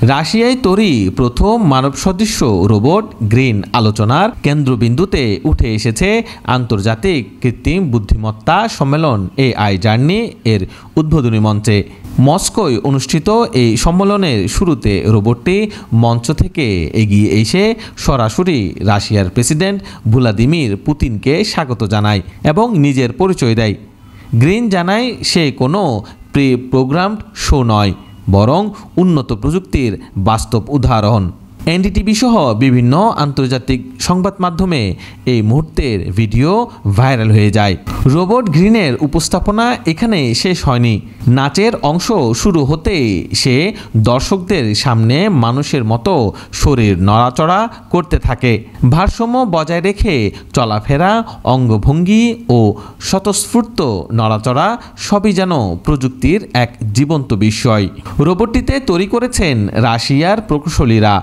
রাশিয়ায় তৈরি প্রথম মানব সদৃশ্য রোবট গ্রিন আলোচনার কেন্দ্রবিন্দুতে উঠে এসেছে আন্তর্জাতিক কৃত্রিম বুদ্ধিমত্তা সম্মেলন AI জার্নি এর উদ্বোধনী মঞ্চে। মস্কোয় অনুষ্ঠিত এই সম্মেলনের শুরুতে রোবটটি মঞ্চ থেকে এগিয়ে এসে সরাসরি রাশিয়ার প্রেসিডেন্ট ভ্লাদিমির পুতিনকে স্বাগত জানায় এবং নিজের পরিচয় দেয়। গ্রিন জানায় সে কোনো প্রি প্রোগ্রামড শো নয়, বরং উন্নত প্রযুক্তির বাস্তব উদাহরণ। এনডিটিভি সহ বিভিন্ন আন্তর্জাতিক সংবাদ মাধ্যমে এই মুহূর্তের ভিডিও ভাইরাল হয়ে যায়। রোবট গ্রিনের উপস্থাপনা এখানে শেষ হয়নি। নাচের অংশ শুরু হতেই সে দর্শকদের সামনে মানুষের মতো শরীর নড়াচড়া করতে থাকে। ভারসাম্য বজায় রেখে চলাফেরা, অঙ্গভঙ্গি ও স্বতঃস্ফূর্ত নড়াচড়া সবই যেন প্রযুক্তির এক জীবন্ত বিস্ময়। রোবটটিতে তৈরি করেছেন রাশিয়ার প্রকৌশলীরা।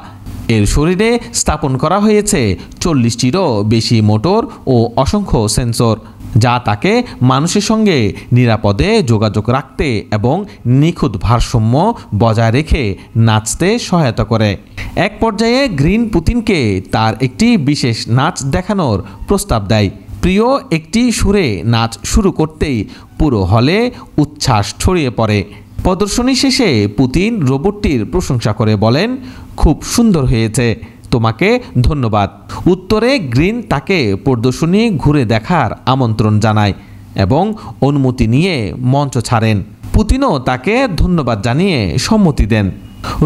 এর শরীরে স্থাপন করা হয়েছে 40টিরও বেশি মোটর ও অসংখ্য সেন্সর, যা তাকে মানুষের সঙ্গে নিরাপদে যোগাযোগ রাখতে এবং নিখুঁত ভারসাম্য বজায় রেখে নাচতে সহায়তা করে। এক পর্যায়ে গ্রিন পুতিনকে তার একটি বিশেষ নাচ দেখানোর প্রস্তাব দেয়। প্রিয় একটি সুরে নাচ শুরু করতেই পুরো হলে উচ্ছ্বাস ছড়িয়ে পড়ে। প্রদর্শনী শেষে পুতিন রোবটটির প্রশংসা করে বলেন, খুব সুন্দর হয়েছে, তোমাকে ধন্যবাদ। উত্তরে গ্রিন তাকে প্রদর্শনী ঘুরে দেখার আমন্ত্রণ জানায় এবং অনুমতি নিয়ে মঞ্চ ছাড়েন। পুতিনও তাকে ধন্যবাদ জানিয়ে সম্মতি দেন।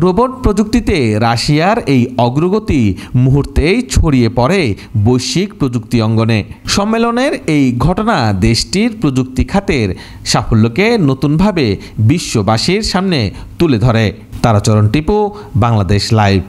রোবট প্রযুক্তিতে রাশিয়ার এই অগ্রগতি মুহূর্তেই ছড়িয়ে পড়ে বৈশ্বিক প্রযুক্তি অঙ্গনে। সম্মেলনের এই ঘটনা দেশটির প্রযুক্তি খাতের সাফল্যকে নতুনভাবে বিশ্ববাসীর সামনে তুলে ধরে। তারাচরণ টিপু, বাংলাদেশ লাইভ।